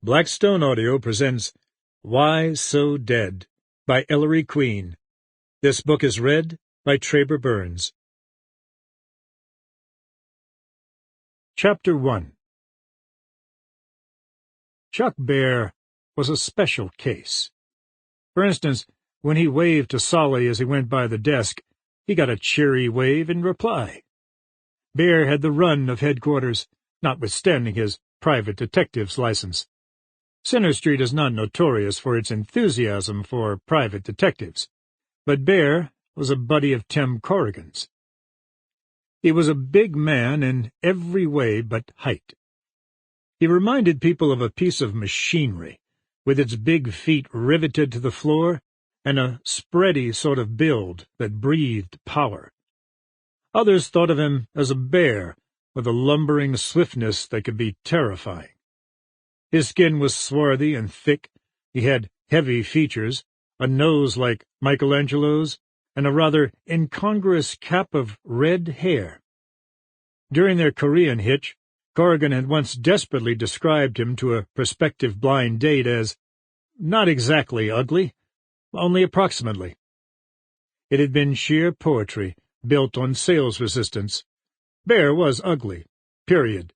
Blackstone Audio presents Why So Dead by Ellery Queen. This book is read by Traber Burns. Chapter 1. Chuck Bear was a special case. For instance, when he waved to Solly as he went by the desk, he got a cheery wave in reply. Bear had the run of headquarters, notwithstanding his private detective's license. Center Street is not notorious for its enthusiasm for private detectives, but Bear was a buddy of Tim Corrigan's. He was a big man in every way but height. He reminded people of a piece of machinery, with its big feet riveted to the floor and a spready sort of build that breathed power. Others thought of him as a bear with a lumbering swiftness that could be terrifying. His skin was swarthy and thick, he had heavy features, a nose like Michelangelo's, and a rather incongruous cap of red hair. During their Korean hitch, Corrigan had once desperately described him to a prospective blind date as not exactly ugly, only approximately. It had been sheer poetry, built on sales resistance. Bear was ugly, period.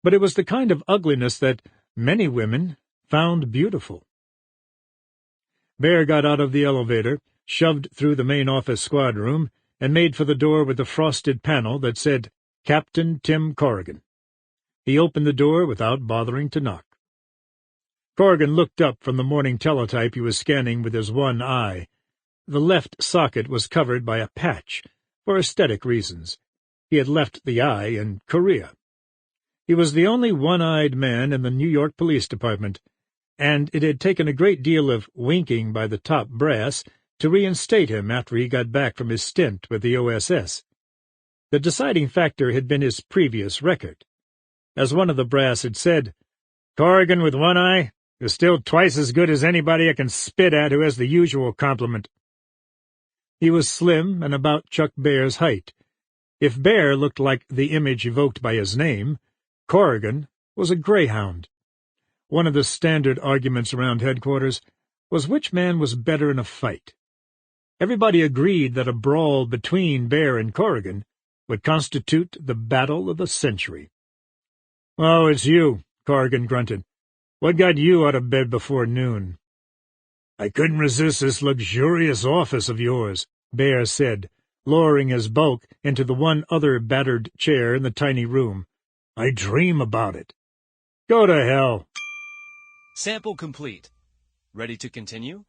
But it was the kind of ugliness that many women found beautiful. Bear got out of the elevator, shoved through the main office squad room, and made for the door with the frosted panel that said, Captain Tim Corrigan. He opened the door without bothering to knock. Corrigan looked up from the morning teletype he was scanning with his one eye. The left socket was covered by a patch, for aesthetic reasons. He had left the eye in Korea. He was the only one-eyed man in the New York Police Department, and it had taken a great deal of winking by the top brass to reinstate him after he got back from his stint with the OSS. The deciding factor had been his previous record. As one of the brass had said, Corrigan with one eye is still twice as good as anybody I can spit at who has the usual compliment. He was slim and about Chuck Bear's height. If Bear looked like the image evoked by his name, Corrigan was a greyhound. One of the standard arguments around headquarters was which man was better in a fight. Everybody agreed that a brawl between Bear and Corrigan would constitute the battle of the century. "Oh, it's you," Corrigan grunted. "What got you out of bed before noon?" "I couldn't resist this luxurious office of yours," Bear said, lowering his bulk into the one other battered chair in the tiny room. "I dream about it." "Go to hell." Sample complete. Ready to continue?